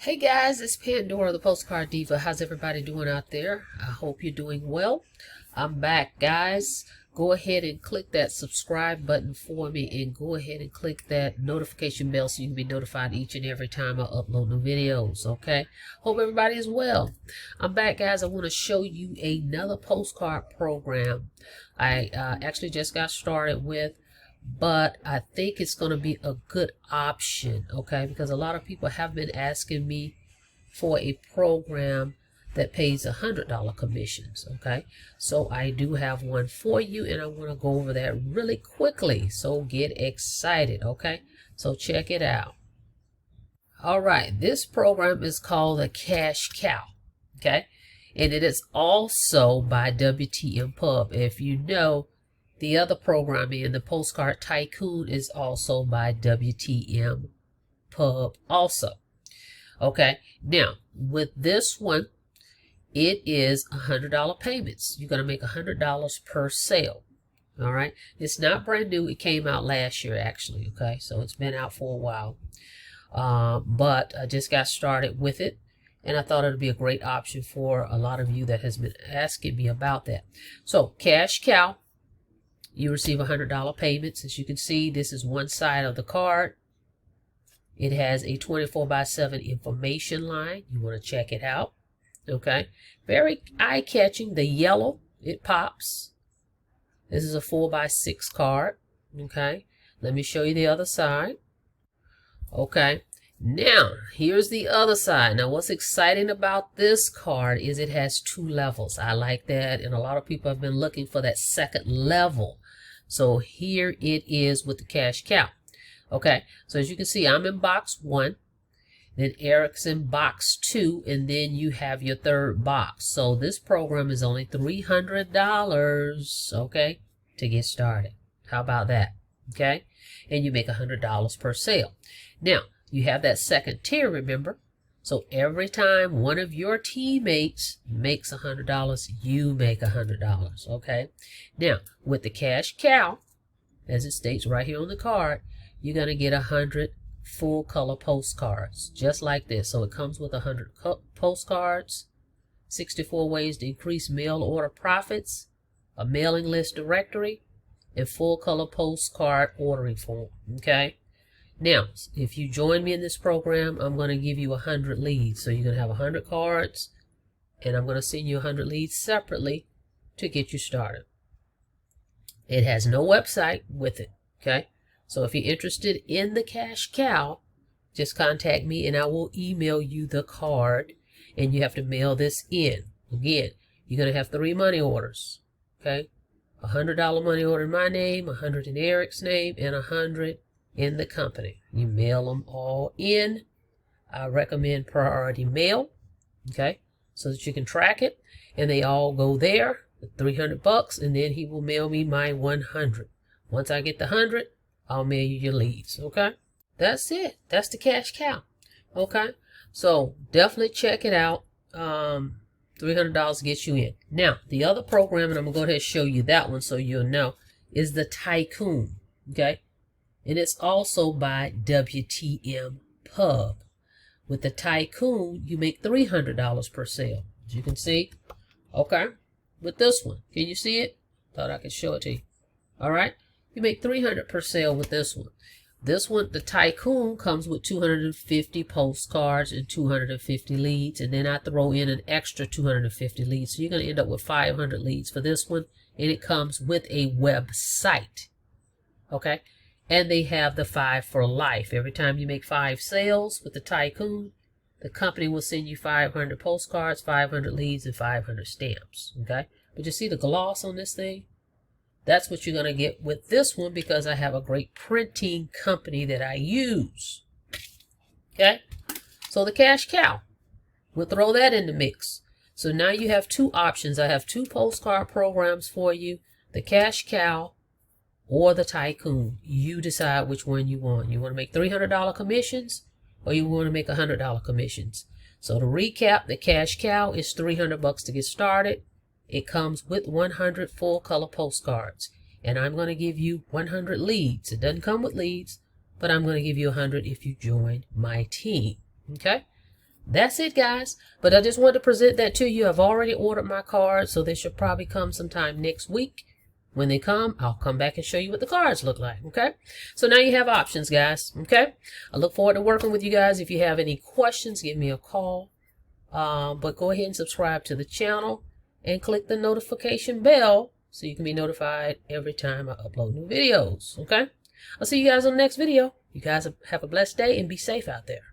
Hey guys, it's Pandora, the Postcard Diva. How's everybody doing out there? I hope you're doing well. I'm back, guys. Go ahead and click that subscribe button for me and go ahead and click that notification bell so you can be notified each and every time I upload new videos, okay? Hope everybody is well. I'm back, guys. I want to show you another postcard program I actually just got started with. But I think it's going to be a good option, okay? Because a lot of people have been asking me for a program that pays $100 commissions, okay? So I do have one for you, and I want to go over that really quickly. So get excited, okay? So check it out. All right, this program is called the Cash Cow, okay? And it is also by WTM Pub. If you know, the other program in the Postcard Tycoon is also by WTM Pub also. Okay, now with this one, it is $100 payments. You're going to make $100 per sale. All right, it's not brand new. It came out last year actually. Okay, so it's been out for a while. But I just got started with it, and I thought it would be a great option for a lot of you that has been asking me about that. So Cash Cow. You receive $100 payments. As you can see, this is one side of the card. It has a 24/7 information line. You want to check it out. Okay. Very eye-catching. The yellow, it pops. This is a 4x6 card. Okay. Let me show you the other side. Okay. Now, here's the other side. Now, what's exciting about this card is it has 2 levels. I like that, and a lot of people have been looking for that second level. So here it is with the Cash Cow. Okay, so as you can see, I'm in box 1, then Eric's in box 2, and then you have your third box. So this program is only $300, okay, to get started. How about that? Okay, and you make $100 per sale. Now, you have that second tier, remember? So every time one of your teammates makes $100, you make $100, okay? Now, with the Cash Cow, as it states right here on the card, you're going to get 100 full color postcards, just like this. So it comes with 100 postcards, 64 ways to increase mail order profits, a mailing list directory, and full color postcard ordering form, okay? Now, if you join me in this program, I'm going to give you 100 leads. So you're going to have 100 cards, and I'm going to send you 100 leads separately to get you started. It has no website with it, okay? So if you're interested in the Cash Cow, just contact me, and I will email you the card, and you have to mail this in. Again, you're going to have 3 money orders, okay? A $100 money order in my name, 100 in Eric's name, and 100 in the company. You mail them all in. I recommend priority mail, okay, so that you can track it, and they all go there, $300, and then he will mail me my 100. Once I get the 100, I'll mail you your leads, okay? That's it. That's the Cash Cow, okay? So definitely check it out. $300 gets you in. Now, the other program, and I'm going to go ahead and show you that one so you'll know, is the Tycoon, okay? And it's also by WTM Pub. With the Tycoon, you make $300 per sale. As you can see, okay, with this one. Can you see it? Thought I could show it to you. All right, you make $300 per sale with this one. This one, the Tycoon, comes with 250 postcards and 250 leads, and then I throw in an extra 250 leads. So you're going to end up with 500 leads for this one, and it comes with a website, okay? And they have the 5 for life. Every time you make 5 sales with the Tycoon, the company will send you 500 postcards, 500 leads, and 500 stamps, okay? But you see the gloss on this thing? That's what you're going to get with this one because I have a great printing company that I use, okay? So the Cash Cow, we'll throw that in the mix. So now you have 2 options. I have 2 postcard programs for you, the Cash Cow or the Tycoon. You decide which one you want. You want to make $300 commissions, or you want to make $100 commissions. So to recap, the Cash Cow is $300 to get started. It comes with 100 full color postcards, and I'm going to give you 100 leads. It doesn't come with leads, but I'm going to give you 100 if you join my team. Okay? That's it, guys. But I just wanted to present that to you. I've already ordered my cards, so they should probably come sometime next week. When they come, I'll come back and show you what the cards look like, okay? So now you have options, guys, okay? I look forward to working with you guys. If you have any questions, give me a call. But go ahead and subscribe to the channel and click the notification bell so you can be notified every time I upload new videos, okay? I'll see you guys on the next video. You guys have a blessed day and be safe out there.